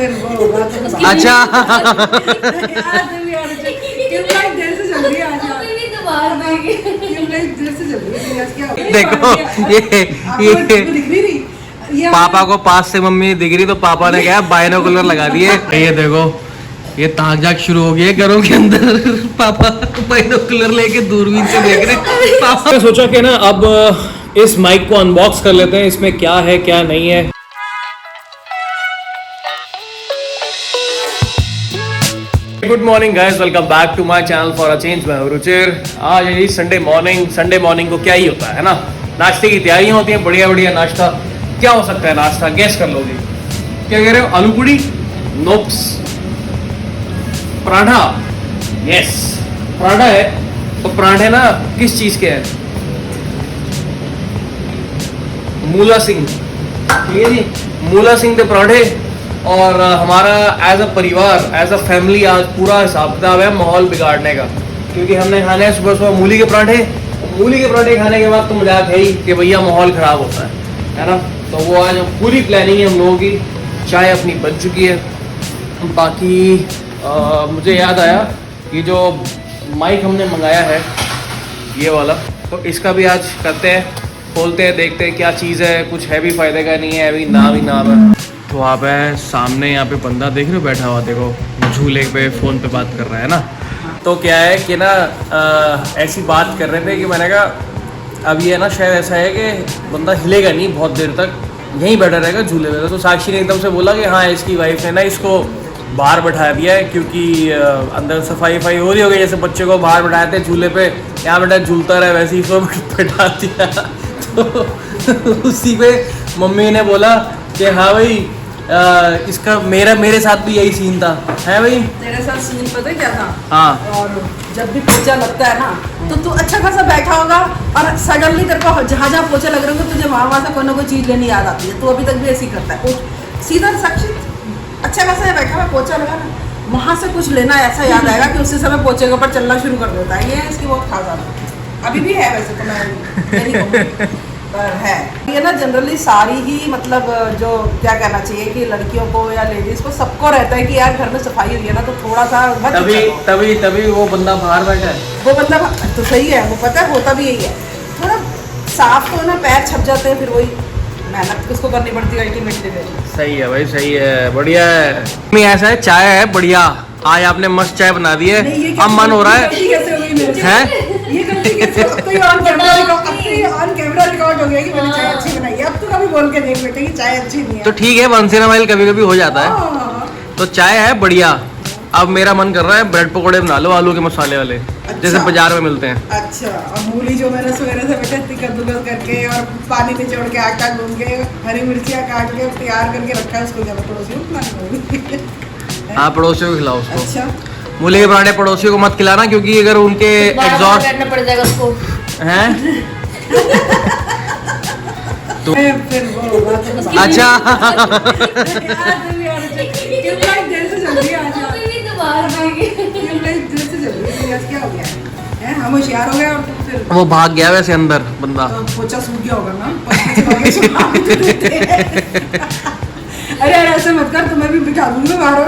फिर वो होगा तो अच्छा ट्यूबलाइट देर से चल रही है आज ट्यूबलाइट देर से चल रही है आज क्या देखो ये दिख नहीं रही पापा को पास से मम्मी दिख रही तो पापा ने क्या बाइनोकुलर लगा दिए। ये देखो ये ताक झाक शुरू हो गई है घरों के अंदर। पापा बाइनोकुलर लेके दूरबीन से देख रहे। पापा ने सोचा कि ना अब इस माइक को अनबॉक्स कर लेते हैं, इसमें क्या है क्या नहीं है। Good morning guys, welcome back to my channel for a change. मैं हूं रुचिर। आज है जी संडे मॉर्निंग को क्या ही होता है ना, नाश्ते की तैयारियां होती हैं। बढ़िया बढ़िया नाश्ता। क्या हो सकता है नाश्ता, गेस कर लोगे? क्या कह रहे हो? आलू पूड़ी? नोप्स। पराठा? यस पराठा है। तो पराठे ना किस चीज के हैं? मूला सिंह, ठीक है जी, मूला सिंह के पराठे। और हमारा एज अ परिवार, एज अ फैमिली आज पूरा हिसाब किताब है माहौल बिगाड़ने का, क्योंकि हमने खाने हैं सुबह सुबह मूली के पराठे। मूली के पराठे खाने के बाद तो मजाक है ही कि भैया माहौल खराब होता है ना। तो वो आज पूरी प्लानिंग है हम लोगों की। चाय अपनी बन चुकी है। बाकी मुझे याद आया कि जो माइक हमने मंगाया है ये वाला, तो इसका भी आज करते हैं, खोलते हैं, देखते हैं क्या चीज़ है। कुछ है भी फ़ायदे का नहीं है, अभी नाम ही नाम है। तो आप है सामने यहाँ पे बंदा देख रहे हो बैठा हुआ, देखो झूले पे फ़ोन पे बात कर रहा है ना। तो क्या है कि ना ऐसी बात कर रहे थे कि मैंने कहा अब ये ना शायद ऐसा है कि बंदा हिलेगा नहीं बहुत देर तक, यहीं बैठा रहेगा झूले में। तो साक्षी ने एकदम से बोला कि हाँ इसकी वाइफ ने ना इसको बाहर बैठा दिया है, क्योंकि अंदर सफाई हो रही हो गई। जैसे बच्चे को बाहर बैठाए थे झूले पे, यहाँ बेटा झूलता रहे, वैसे ही इसको बैठा दिया। तो उसी पे मम्मी ने बोला कि हाँ भाई इसका मेरे साथ भी यही सीन था, है भाई? तेरे साथ सीन पता है क्या था? हाँ। और जब भी पोछा लगता है ना तो तू अच्छा खासा बैठा होगा और सडनली तेरे को जहाँ पोछा लग रहे होंगे तुझे वहाँ से कोई ना कोई चीज लेनी याद आती है। तू अभी तक भी ऐसी करता है। सीधा साक्षी अच्छा खासा बैठा हुआ पोछा लगा ना, वहाँ से कुछ लेना ऐसा याद आएगा कि उसी समय पोछे के ऊपर चलना शुरू कर देता है। ये इसकी बहुत खास आदत अभी भी है, वैसे तो मैं नहीं कहूँगी, पर है ये ना। जनरली सारी ही मतलब जो क्या कहना चाहिए कि लड़कियों को या लेडीज को सबको रहता है कि यार घर में सफाई हुई है ना तो थोड़ा सा तभी वो बंदा बाहर बैठा है। वो बंदा तो सही है, वो पता है होता भी यही है। थोड़ा साफ तो ना पैर छप जाते हैं, फिर वही मेहनत किसको करनी पड़ती है अल्टीमेटली। सही है भाई, सही है, बढ़िया है। ऐसा है, चाय है बढ़िया। आज आपने मस्त चाय बना दी है, अब मन हो रहा है। ये गलती कैसे? अब तो ये ऑन कैमरा रिकॉर्ड हो गया कि मैंने चाय अच्छी बनाई है। अब तो कभी बोल के देख बेटे कि चाय अच्छी नहीं है। तो ठीक है, वंस इन अ व्हाइल कभी कभी हो जाता है। तो चाय है बढ़िया। अब मेरा मन कर रहा है ब्रेड पकौड़े बना लो आलू के मसाले वाले। अच्छा। जैसे बाजार में मिलते हैं। अच्छा। और मूली जो मैंने सवेरे से बेटे कद्दूकस करके और पानी निचोड़ के आटा गूंद के हरी मिर्चियाँ काट के तैयार करके रखा है, उसको जब पड़ोसियों को खिलाऊंगी। हाँ पड़ोसियों को खिलाओ उसको। अच्छा। मूली के पराठे पड़ोसियों को मत खिलाना, क्योंकि अगर उनके एग्जॉस्ट करना पड़ जाएगा उसको, हैं? तो फिर वो होगा तो अच्छा। ट्यूबलाइट देर से चल रही है आज। ट्यूबलाइट देर से चल रही है आज, क्या हो गया है? हम होशियार हो गए और फिर वो भाग गया वैसे अंदर बंदा। पोछा सूख गया होगा ना। अरे यार ऐसे मत कर, तुम्हें भी बिठा दूंगी बाहर।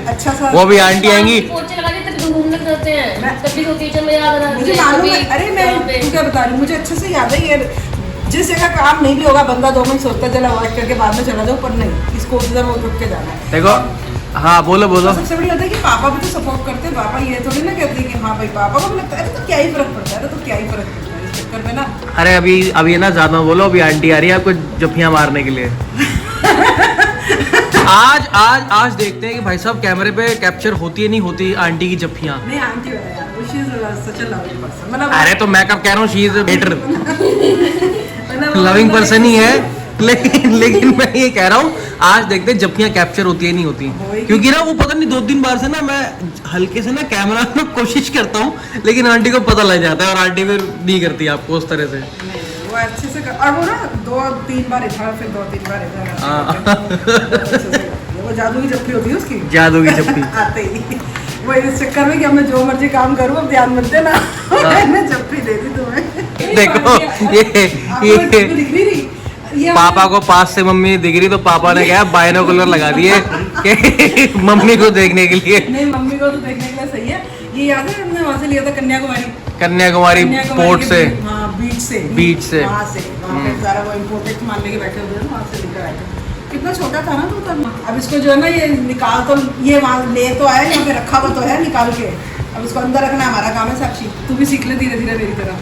अच्छा सा वो भी आंटी आएंगी। पोछे लगा के तब घूमने करते हैं, तभी तो किचन में याद आ रहा है मुझे मालूम है। अरे मैं क्या बता रही हूँ, मुझे अच्छे से याद है। ये जिस जगह काम नहीं भी होगा बंदा 2 मिनट सोचता चला वॉश करके बाद में चला जाओ, पर नहीं, इसको उधर वो रुक के जाना है। देखो हाँ बोलो। सबसे बड़ी बात है कि पापा भी तो सपोर्ट करते हैं। पापा ये थोड़ी ना कहते कि हाँ भाई पापा को लगता है तो क्या ही फर्क पड़ता है, तो क्या ही फर्क पड़ता है इस चक्कर में ना। अरे अभी ना ज्यादा बोलो, अभी आंटी आ रही है आपको जफ्फियां मारने के लिए। आज देखते हैं कि भाई साहब कैमरे पे कैप्चर होती है नहीं होती आंटी की जफ्फियां। नहीं आंटी अरे तो मैं कब कह रहा हूँ she is better loving person ही है, लेकिन मैं ये कह रहा हूँ आज देखते हैं जफ्फियां कैप्चर होती है नहीं होती। क्योंकि ना वो पता नहीं 2-3 बार से ना मैं हल्के से ना कैमरा में कोशिश करता हूँ, लेकिन आंटी को पता लग जाता है और आंटी फिर नहीं करती आपको उस तरह से। वो अच्छे से और वो ना 2-3 बार इधर फिर 2-3 बार इधर। वो जादू की जफ्फी होती है उसकी, जादू की जफ्फी आते ही वो इस चक्कर में कि मैं जो मर्जी काम करूँ अब ध्यान मत देना। मैंने जफ्फी दे दी तुम्हें। देखो ये दिख नहीं रही ये पापा को पास से मम्मी दिख रही तो पापा ने क्या बाइनोकुलर लगा दिए कि मम्मी को देखने के लिए। नहीं, मम्मी को तो देखने के लिए सही है। ये याद है हमने वहाँ से लिया था कन्याकुमारी पोर्ट से, बीच से वहाँ पे सारा वो इम्पोर्टेड मान लेके बैठे हुए हैं, वहाँ से लेकर आए थे। कितना छोटा था ना तो तब। अब इसको जो है ना ये निकाल तो ये वहाँ ले तो आया, यहाँ पे रखा हुआ तो है निकाल के, अब इसको अंदर रखना हमारा काम है। साक्षी तू भी सीख ले धीरे धीरे मेरी तरह,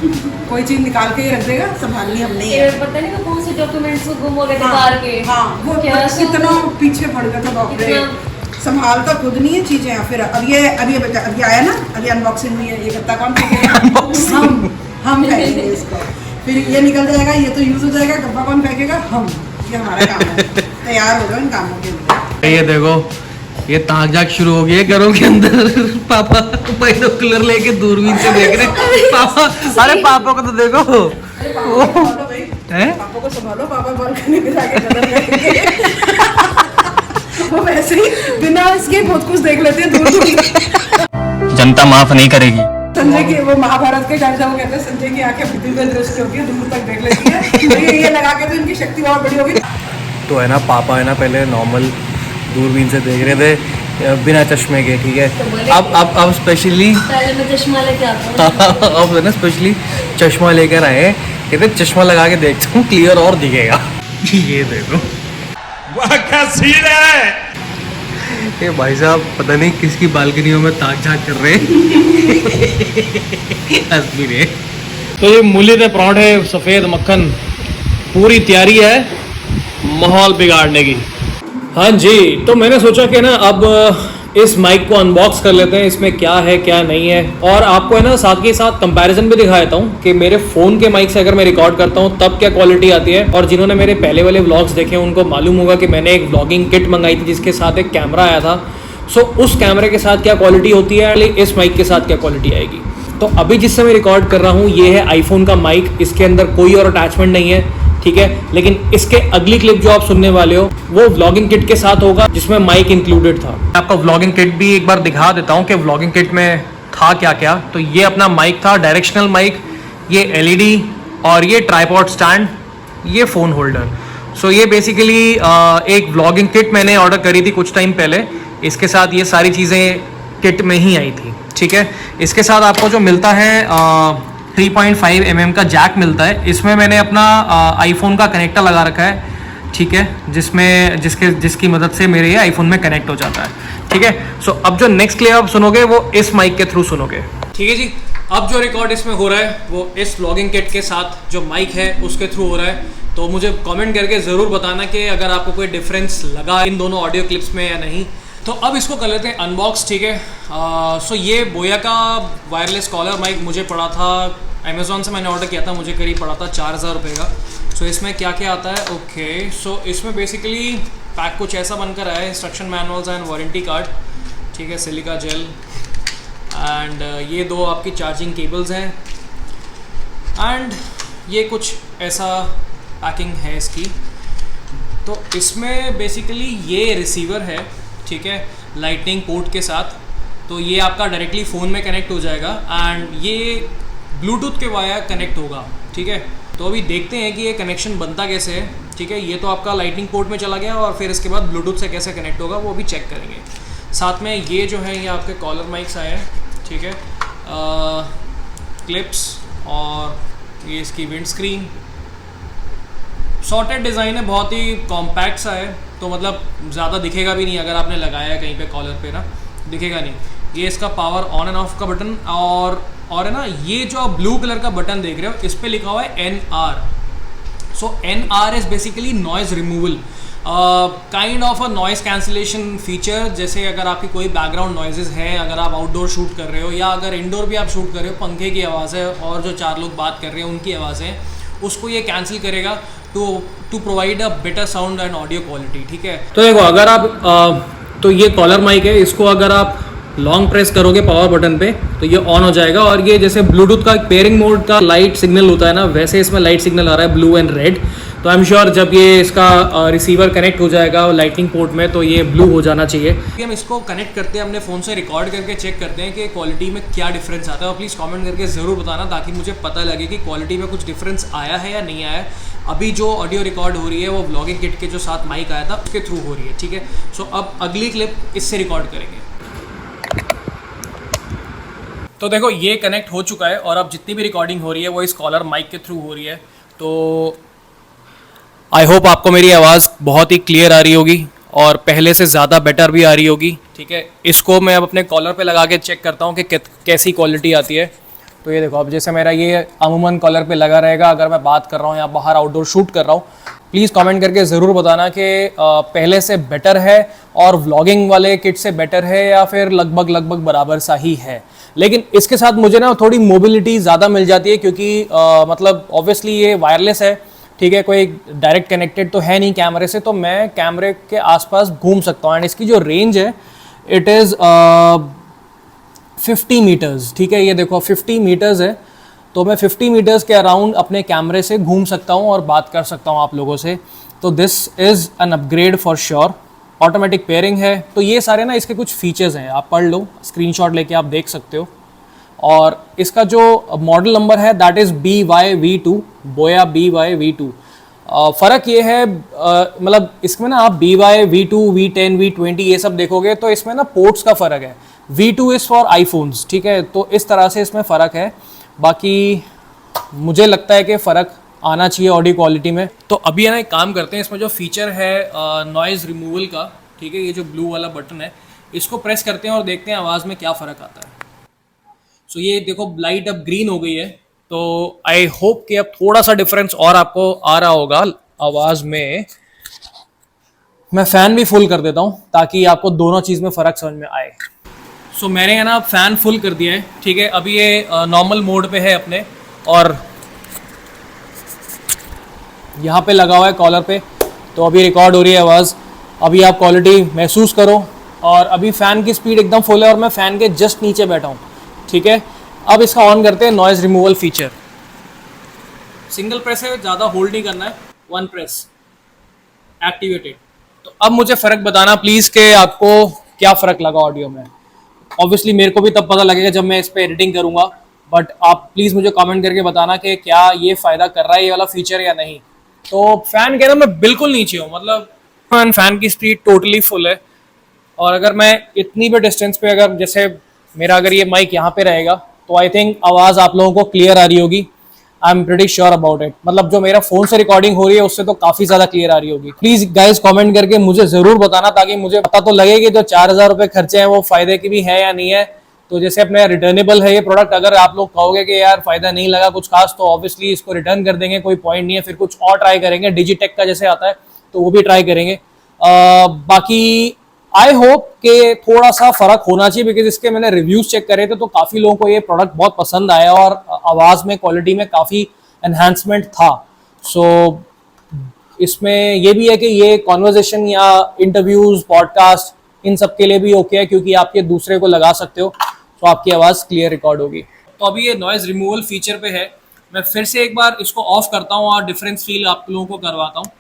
कोई चीज निकाल के ही रख देगा, संभालनी हम नहीं है। पता नहीं कौन से डॉक्यूमेंट्स गुम हो गए थे कार के। हाँ, वो कितना पीछे पड़ गया था बाप रे। संभालता खुद नहीं है चीजें। फिर अब ये आया ना, अभी अनबॉक्सिंग हुई है, ये गत्ता कौन फेंकेगा? हम फेंकेंगे इसको। फिर ये निकल जाएगा, ये तो यूज हो जाएगा, डब्बा कौन फेंकेगा? हम। ये हमारा काम है। तैयार हो जाओ इन कामों के लिए। ये देखो ये ताक झाक शुरू हो गई है घरों के अंदर। पापा बाइनोकुलर लेके दूरबीन से देख रहे पापा। अरे पापा को तो देखो, पापा को संभालो, पापा बालकनी में जाके नजर रखेंगे। वो वैसे ही बिना इसके बहुत कुछ देख लेते हैं दूर दूर। जनता माफ नहीं करेगी। संजय की वो महाभारत के टाइम वो कहते हैं संजय की आंखें दिव्य दृष्टि होती है, दूर तक देख लेती है। ये लगा के तो इनकी शक्ति और बड़ी होगी। तो है ना पापा है ना पहले नॉर्मल दूरबीन से देख रहे थे बिना चश्मे के, ठीक है। अब स्पेशली पहले मैं चश्मा लेके आता हूँ। अब है ना स्पेशली चश्मा लेकर आए, कहते चश्मा लगा के देखता हूँ क्लियर और दिखेगा। ये देखो वाह क्या सीन है। ये भाई साहब पता नहीं किसकी बालकनियों में ताक झाक कर रहे हैं। तो ये मूली के पराठे सफ़ेद मक्खन पूरी तैयारी है माहौल बिगाड़ने की। हाँ जी, तो मैंने सोचा कि ना अब इस माइक को अनबॉक्स कर लेते हैं, इसमें क्या है क्या नहीं है, और आपको है ना साथ के साथ कंपैरिजन भी दिखा देता हूँ कि मेरे फ़ोन के माइक से अगर मैं रिकॉर्ड करता हूँ तब क्या क्वालिटी आती है। और जिन्होंने मेरे पहले वाले व्लॉग्स देखे उनको मालूम होगा कि मैंने एक व्लॉगिंग किट मंगाई थी जिसके साथ एक कैमरा आया था। सो उस कैमरे के साथ क्या क्वालिटी होती है, इस माइक के साथ क्या क्वालिटी आएगी। तो अभी जिससे मैं रिकॉर्ड कर रहा हूँ ये है आईफोन का माइक, इसके अंदर कोई और अटैचमेंट नहीं है, ठीक है। लेकिन इसके अगली क्लिप जो आप सुनने वाले हो वो व्लॉगिंग किट के साथ होगा जिसमें माइक इंक्लूडेड था। मैं आपको व्लॉगिंग किट भी एक बार दिखा देता हूँ कि व्लॉगिंग किट में था क्या क्या। तो ये अपना माइक था, डायरेक्शनल माइक, ये एलईडी और ये ट्राइपॉड स्टैंड, ये फ़ोन होल्डर। सो ये बेसिकली एक व्लॉगिंग किट मैंने ऑर्डर करी थी कुछ टाइम पहले, इसके साथ ये सारी चीज़ें किट में ही आई थी, ठीक है। इसके साथ आपको जो मिलता है 3.5 mm का जैक मिलता है। इसमें मैंने अपना आईफोन का कनेक्टर लगा रखा है, ठीक है, जिसकी मदद से मेरे ये आईफोन में कनेक्ट हो जाता है, ठीक है। सो अब जो नेक्स्ट क्लिप आप सुनोगे वो इस माइक के थ्रू सुनोगे, ठीक है जी। अब जो रिकॉर्ड इसमें हो रहा है वो इस व्लॉगिंग किट के साथ जो माइक है उसके थ्रू हो रहा है। तो मुझे कमेंट करके ज़रूर बताना कि अगर आपको कोई डिफरेंस लगा इन दोनों ऑडियो क्लिप्स में या नहीं। तो अब इसको कर लेते हैं अनबॉक्स, ठीक है। सो ये बोया का वायरलेस कॉलर माइक मुझे पड़ा था अमेज़ॉन से, मैंने ऑर्डर किया था, मुझे करीब पड़ा था 4000 रुपये का। सो इसमें क्या क्या आता है, ओके। सो इसमें बेसिकली पैक कुछ ऐसा बनकर आया है, instruction manuals and warranty card, ठीक है, सिलिका जेल एंड ये दो आपकी चार्जिंग केबल्स हैं एंड ये कुछ ऐसा पैकिंग है इसकी। तो इसमें बेसिकली ये रिसीवर है, ठीक है, लाइटनिंग पोर्ट के साथ। तो ये आपका डायरेक्टली फ़ोन में कनेक्ट हो जाएगा एंड ये ब्लूटूथ के वायर कनेक्ट होगा, ठीक है। तो अभी देखते हैं कि ये कनेक्शन बनता कैसे है, ठीक है। ये तो आपका लाइटनिंग पोर्ट में चला गया और फिर इसके बाद ब्लूटूथ से कैसे कनेक्ट होगा वो भी चेक करेंगे। साथ में ये जो है ये आपके कॉलर माइक्स आए हैं, ठीक है, क्लिप्स और ये इसकी विंड स्क्रीन। सॉर्टेड डिज़ाइन है, बहुत ही कॉम्पैक्ट सा है, तो मतलब ज़्यादा दिखेगा भी नहीं अगर आपने लगाया है कहीं पे कॉलर पे ना, दिखेगा नहीं। ये इसका पावर ऑन एंड ऑफ का बटन और है ना ये जो आप ब्लू कलर का बटन देख रहे हो इस पे लिखा हुआ है NR। So NR is basically noise removal, kind of a noise cancellation feature. जैसे अगर आपकी कोई बैकग्राउंड नॉइजेस हैं, अगर आप आउटडोर शूट कर रहे हो या अगर इंडोर भी आप शूट कर रहे हो, पंखे की आवाज़ है और जो 4 लोग बात कर रहे हैं उनकी आवाज़ें, उसको ये कैंसिल करेगा to provide a better sound and audio quality, ठीक है। तो देखो अगर आप तो ये कॉलर माइक है, इसको अगर आप लॉन्ग प्रेस करोगे पावर बटन पे तो ये ऑन हो जाएगा और ये जैसे ब्लूटूथ का पेयरिंग मोड का लाइट सिग्नल होता है ना, वैसे इसमें लाइट सिग्नल आ रहा है ब्लू एंड रेड। तो आई एम श्योर जब ये इसका रिसीवर कनेक्ट हो जाएगा लाइटनिंग पोर्ट में तो ये ब्लू हो जाना चाहिए। हम इसको कनेक्ट करते हैं अपने फ़ोन से, रिकॉर्ड करके चेक करते हैं कि क्वालिटी में क्या डिफरेंस आता है। और प्लीज़ कमेंट करके ज़रूर बताना ताकि मुझे पता लगे कि क्वालिटी में कुछ डिफरेंस आया है या नहीं आया है। अभी जो ऑडियो रिकॉर्ड हो रही है वो व्लॉगिंग किट के जो साथ माइक आया था उसके थ्रू हो रही है, ठीक है। सो अब अगली क्लिप इससे रिकॉर्ड करेंगे। तो देखो ये कनेक्ट हो चुका है और अब जितनी भी रिकॉर्डिंग हो रही है वो इस कॉलर माइक के थ्रू हो रही है। तो आई होप आपको मेरी आवाज़ बहुत ही क्लियर आ रही होगी और पहले से ज़्यादा बेटर भी आ रही होगी, ठीक है। इसको मैं अब अपने कॉलर पे लगा के चेक करता हूँ कि कैसी क्वालिटी आती है। तो ये देखो, अब जैसे मेरा ये अमूमन कॉलर पे लगा रहेगा, अगर मैं बात कर रहा हूँ या बाहर आउटडोर शूट कर रहा हूँ, प्लीज़ कमेंट करके ज़रूर बताना कि पहले से बेटर है और व्लॉगिंग वाले किट से बेटर है या फिर लगभग बराबर सा ही है। लेकिन इसके साथ मुझे ना थोड़ी मोबिलिटी ज़्यादा मिल जाती है क्योंकि मतलब ऑब्वियसली ये वायरलेस है, ठीक है, कोई डायरेक्ट कनेक्टेड तो है नहीं कैमरे से, तो मैं कैमरे के आसपास घूम सकता हूँ। एंड इसकी जो रेंज है इट इज़ 50 मीटर्स, ठीक है। ये देखो 50 मीटर्स है, तो मैं 50 मीटर्स के अराउंड अपने कैमरे से घूम सकता हूँ और बात कर सकता हूँ आप लोगों से। तो this is an upgrade for sure. Automatic pairing है, तो ये सारे ना इसके कुछ फीचर्स हैं, आप पढ़ लो, स्क्रीनशॉट लेके आप देख सकते हो। और इसका जो मॉडल नंबर है दैट इज़ BYV2, बोया BYV2। फ़र्क ये है मतलब इसमें ना आप BYV2, V10, V20 ये सब देखोगे तो इसमें ना पोर्ट्स का फ़र्क है। V2 इज़ फॉर आईफोन्स, ठीक है, तो इस तरह से इसमें फ़र्क है। बाकी मुझे लगता है कि फ़र्क आना चाहिए ऑडियो क्वालिटी में। तो अभी है ना एक काम करते हैं, इसमें जो फीचर है नॉइज़ रिमूवल का, ठीक है, ये जो ब्लू वाला बटन है इसको प्रेस करते हैं और देखते हैं आवाज़ में क्या फ़र्क आता है। सो ये देखो लाइट अब ग्रीन हो गई है, तो आई होप कि अब थोड़ा सा डिफरेंस और आपको आ रहा होगा आवाज़ में। मैं फ़ैन भी फुल कर देता हूँ ताकि आपको दोनों चीज़ में फ़र्क समझ में आए। सो मैंने है ना फ़ैन फुल कर दिया है, ठीक है। अभी ये नॉर्मल मोड पे है अपने और यहाँ पे लगा हुआ है कॉलर पे, तो अभी रिकॉर्ड हो रही है आवाज़। अभी आप क्वालिटी महसूस करो। और अभी फ़ैन की स्पीड एकदम फुल है और मैं फ़ैन के जस्ट नीचे बैठा हूँ, ठीक है। अब इसका ऑन करते हैं noise removal feature. Single press है, ज़्यादा होल्ड नहीं करना है, वन प्रेस, एक्टिवेटेड। तो अब मुझे फ़र्क बताना प्लीज़ कि आपको क्या फ़र्क लगा ऑडियो में। ऑब्वियसली मेरे को भी तब पता लगेगा जब मैं इस पर एडिटिंग करूँगा, बट आप प्लीज़ मुझे कमेंट करके बताना कि क्या ये फ़ायदा कर रहा है ये वाला फीचर या नहीं। तो फ़ैन कहना मैं बिल्कुल नीचे हूँ, मतलब फ़ैन की स्पीड टोटली फुल है। और अगर मैं इतनी भी डिस्टेंस पे, अगर जैसे मेरा अगर ये माइक यहाँ पे रहेगा तो आई थिंक आवाज़ आप लोगों को क्लियर आ रही होगी। I am pretty sure about it, मतलब जो मेरा फ़ोन से रिकॉर्डिंग हो रही है उससे तो काफ़ी ज़्यादा क्लियर आ रही होगी। प्लीज़ गाइज कमेंट करके मुझे ज़रूर बताना ताकि मुझे पता तो लगे कि जो 4000 रुपये खर्चे हैं वो फ़ायदे के भी है या नहीं है। तो जैसे अपने रिटर्नेबल है ये प्रोडक्ट, अगर आप लोग कहोगे कि यार फ़ायदा नहीं लगा कुछ खास, तो ऑब्वियसली इसको रिटर्न कर देंगे, कोई पॉइंट नहीं है। फिर कुछ और ट्राई करेंगे, डिजिटेक का जैसे आता है तो वो भी ट्राई करेंगे। बाकी आई होप कि थोड़ा सा फ़र्क होना चाहिए, बिकॉज इसके मैंने रिव्यूज़ चेक करे थे तो काफ़ी लोगों को ये प्रोडक्ट बहुत पसंद आया और आवाज़ में क्वालिटी में काफ़ी एनहांसमेंट था। सो इसमें ये भी है कि ये कॉन्वर्जेशन या इंटरव्यूज़, पॉडकास्ट, इन सब के लिए भी ओके है क्योंकि आप ये दूसरे को लगा सकते हो तो आपकी आवाज़ क्लियर रिकॉर्ड होगी। तो अभी ये नॉइज़ रिमूवल फीचर पे है, मैं फिर से एक बार इसको ऑफ करता हूँ और डिफरेंस फील आप लोगों को करवाता हूँ।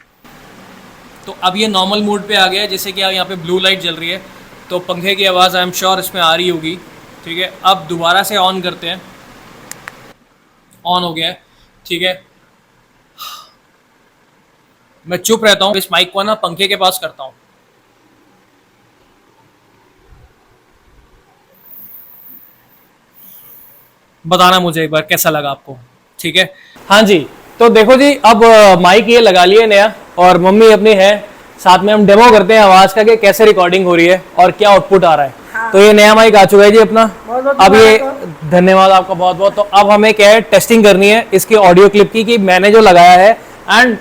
तो अब ये नॉर्मल मोड पे आ गया है, जैसे कि यहाँ पे ब्लू लाइट जल रही है, तो पंखे की आवाज़ आई एम श्योर इसमें आ रही होगी, ठीक है। अब दोबारा से ऑन करते हैं, ऑन हो गया है, ठीक है। मैं चुप रहता हूँ, इस माइक को ना पंखे के पास करता हूँ। बताना मुझे एक बार कैसा लगा आपको, ठीक है। हाँ जी, तो देखो जी, अब माइक ये लगा लिए नया और मम्मी अपनी है साथ में, हम डेमो करते हैं आवाज़ का कि कैसे रिकॉर्डिंग हो रही है और क्या आउटपुट आ रहा है। हाँ। तो ये नया माइक आ चुका है जी अपना, अब ये धन्यवाद आपका बहुत बहुत। तो अब हमें क्या है, टेस्टिंग करनी है इसकी ऑडियो क्लिप की कि मैंने जो लगाया है। एंड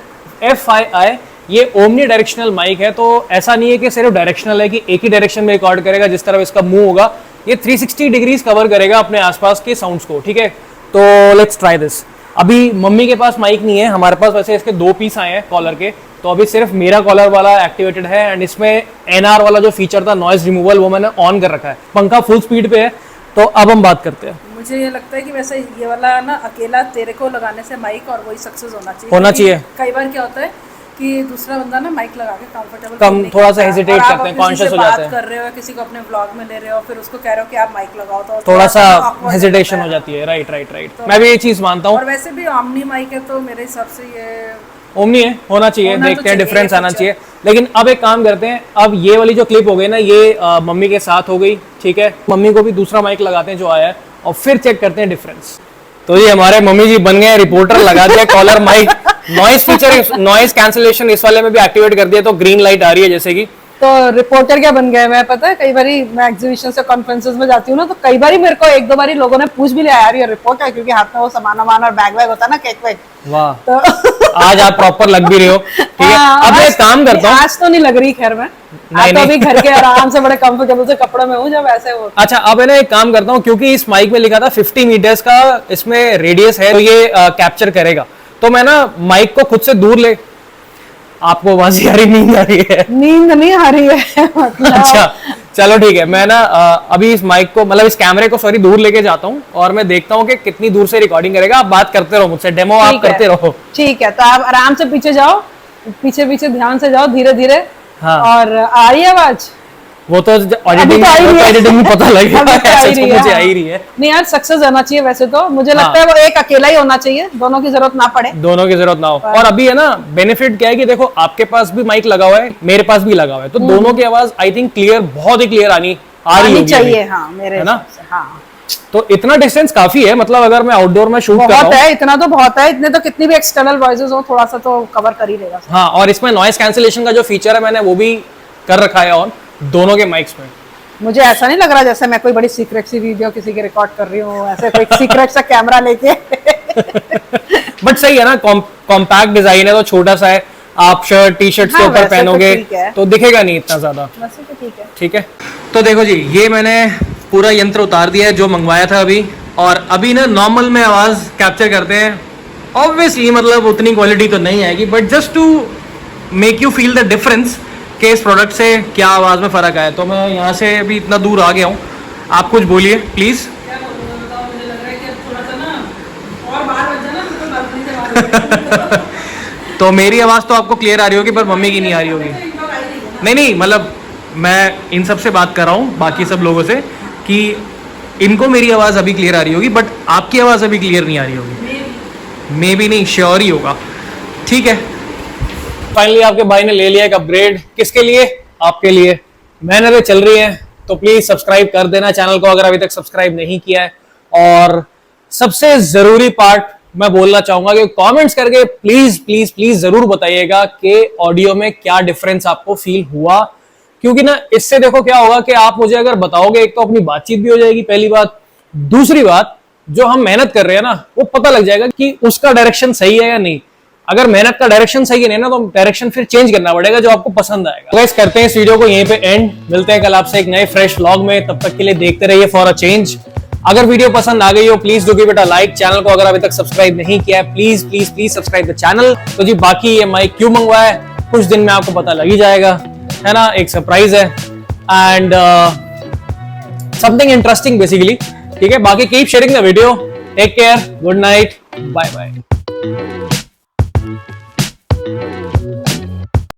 FII ये ओमनी डायरेक्शनल माइक है, तो ऐसा नहीं है कि सिर्फ डायरेक्शनल है कि एक ही डायरेक्शन में रिकॉर्ड करेगा, जिस तरह इसका मुंह होगा ये 360 डिग्रीज कवर करेगा अपने आसपास के साउंड्स को, ठीक है। तो लेट्स ट्राई दिस। अभी मम्मी के पास माइक नहीं है, हमारे पास वैसे इसके 2 पीस आए हैं कॉलर के, तो अभी सिर्फ मेरा कॉलर वाला एक्टिवेटेड है। एंड इसमें NR वाला जो फीचर था नॉइज रिमूवल वो मैंने ऑन कर रखा है, पंखा फुल स्पीड पे है। तो अब हम बात करते हैं। मुझे ये लगता है कि वैसे ये वाला ना अकेला तेरे को लगाने से माइक और वही सक्सेस होना चाहिए। कई बार क्या होता है कि दूसरा बंदा ना माइक लगा के कंफर्टेबल कम थोड़ा सा हेजिटेट करते हैं, कॉन्शियस हो जाते हैं, कर रहे हो किसी को अपने व्लॉग में ले रहे हो, फिर उसको कह रहे हो कि आप माइक लगाओ, तो थोड़ा सा हेजिटेशन हो जाती है। राइट। मैं भी ये चीज मानता हूँ। और वैसे भी ओमनी माइक है तो मेरे हिसाब से ये ओमनी है, होना चाहिए, होना तो देखते हैं चाहिए, डिफरेंस आना कुछ। चाहिए। लेकिन अब एक काम करते हैं, अब ये वाली जो क्लिप हो गई ना, ये मम्मी के साथ हो गई, ठीक है। मम्मी को भी दूसरा माइक लगाते हैं जो आया है, और फिर चेक करते हैं डिफरेंस। तो ये हमारे मम्मी जी बन गए रिपोर्टर, लगा दिया collar mic, noise feature, noise cancellation इस वाले में भी एक्टिवेट कर दिया, तो ग्रीन लाइट आ रही है जैसे कि। तो रिपोर्टर क्या बन गए मैं, पता है कई बारी मैं एग्जीबिशन से कॉन्फ्रेंसेस में जाती हूँ ना, तो कई बारी मेरे को एक दो बारी लोगों ने पूछ भी लिया यार ये रिपोर्ट है, क्योंकि हाथ में वो सामान वामान और बैग वैग होता है ना, केक वेक। वाह, तो आज आप प्रॉपर लग भी रहे हो, ठीक है। हाँ, अब मैं आज- एक काम करता हूँ। आज तो नहीं लग रही, खैर मैं आज तो नहीं। अभी घर के आराम से बड़े कंफर्टेबल से कपड़ों में हूँ, जब ऐसे हो। अच्छा, अब है ना एक काम करता हूँ, क्योंकि इस माइक में लिखा था 50 मीटर्स का इसमें रेडियस है, तो ये कैप्चर करेगा। तो मैं ना माइक को खुद से दूर ले, आपको आवाज आ रही, नींद आ रही है? नींद नहीं आ रही है मतलब। अच्छा चलो ठीक है, मैं ना अभी इस माइक को, मतलब इस कैमरे को सॉरी, दूर लेके जाता हूँ और मैं देखता हूँ कि कितनी दूर से रिकॉर्डिंग करेगा। आप बात करते रहो मुझसे, डेमो आप ठीक है, करते रहो। ठीक है। तो आप आराम से पीछे जाओ, पीछे पीछे ध्यान से जाओ, धीरे धीरे। हाँ। और आ रही है आवाज? वो तो अभी एडिटिंग तो आ ही रही है। एडिटिंग में पता लगेगा, अभी तो आ ही ऐसे तो रही है, मुझे आ हाँ। ही रही है। नहीं यार, सक्सेस होना चाहिए वैसे तो। मुझे हाँ। लगता है वो एक अकेला ही होना चाहिए, दोनों की जरूरत ना पड़े। दोनों की जरूरत ना हो। और अभी है ना बेनिफिट क्या है कि देखो, आपके पास भी माइक लगा हुआ है, मेरे पास भी लगा हुआ है, तो दोनों की आवाज आई थिंक क्लियर, बहुत ही क्लियर आ रही आनी होगी चाहिए, अभी। हाँ मेरे है ना? हिसाब से, हाँ। तो इतना डिस्टेंस काफी है, मतलब अगर मैं आउटडोर में शूट कर रहा बहुत हूँ। है, इतना तो बहुत है। इतने तो कितनी भी एक्सटर्नल वॉइसेस हो, थोड़ा सा तो कवर कर ही लेगा। हाँ, और इसमें नॉइस कैंसिलेशन का जो फीचर है, मैंने वो भी कर रखा है ऑन दोनों के माइक्स में। मुझे ऐसा नहीं लग रहा जैसे मैं कोई बड़ी सीक्रेट सी वीडियो किसी की रिकॉर्ड कर रही हूँ, ऐसे कोई सीक्रेट सा कैमरा लेके। बट सही है ना, कॉम्पैक्ट डिजाइन है, तो छोटा सा है, आप शर्ट टी शर्ट के हाँ, ऊपर वैसे तो पहनोगे ठीक है। तो दिखेगा नहीं इतना ज्यादा। वैसे तो ठीक है। ठीक है, तो देखो जी, ये मैंने पूरा यंत्र उतार दिया है जो मंगवाया था अभी, और अभी ना नॉर्मल में आवाज कैप्चर करते हैं। ऑब्वियसली मतलब उतनी क्वालिटी तो नहीं आएगी, but just to make you feel the difference कि इस प्रोडक्ट से क्या आवाज में फर्क आया। तो मैं यहाँ से अभी इतना दूर आ गया हूँ, आप कुछ बोलिए प्लीज। तो मेरी आवाज तो आपको क्लियर आ रही होगी, पर मम्मी की नहीं आ रही होगी। नहीं मतलब मैं इन सब से बात कर रहा हूँ, बाकी सब लोगों से, कि इनको मेरी आवाज़ अभी क्लियर आ रही होगी, बट आपकी आवाज़ अभी क्लियर नहीं आ रही होगी। मे बी नहीं, श्योर ही होगा। ठीक है, फाइनली आपके भाई ने ले लिया एक अपग्रेड। किसके लिए? आपके लिए। मेहनतें चल रही हैं, तो प्लीज सब्सक्राइब कर देना चैनल को अगर अभी तक सब्सक्राइब नहीं किया है। और सबसे जरूरी पार्ट मैं बोलना चाहूंगा कि कमेंट्स करके प्लीज प्लीज प्लीज जरूर बताइएगा कि ऑडियो में क्या डिफरेंस आपको फील हुआ, क्योंकि ना इससे देखो क्या होगा कि आप मुझे अगर बताओगे, एक तो अपनी बातचीत भी हो जाएगी, पहली बात। दूसरी बात, जो हम मेहनत कर रहे हैं ना, वो पता लग जाएगा कि उसका डायरेक्शन सही है या नहीं। अगर मेहनत का डायरेक्शन सही है ना, तो डायरेक्शन फिर चेंज करना पड़ेगा जो आपको पसंद आएगा। गाइस, करते हैं इस वीडियो को यहीं पे एंड। मिलते हैं कल आपसे एक नए फ्रेश व्लॉग में, तब तक के लिए देखते रहिए फॉर अ चेंज। अगर वीडियो पसंद आ गई हो, please do give it a like. Channel को अगर अभी तक सब्सक्राइब नहीं किया है, please please please subscribe the channel. तो जी, बाकी ये माइक क्यों मंगवाया है, कुछ दिन में आपको पता लग ही जाएगा, है ना, एक सरप्राइज है एंड समथिंग इंटरेस्टिंग बेसिकली। ठीक है, बाकी keep sharing the video. Take care, good night, bye bye.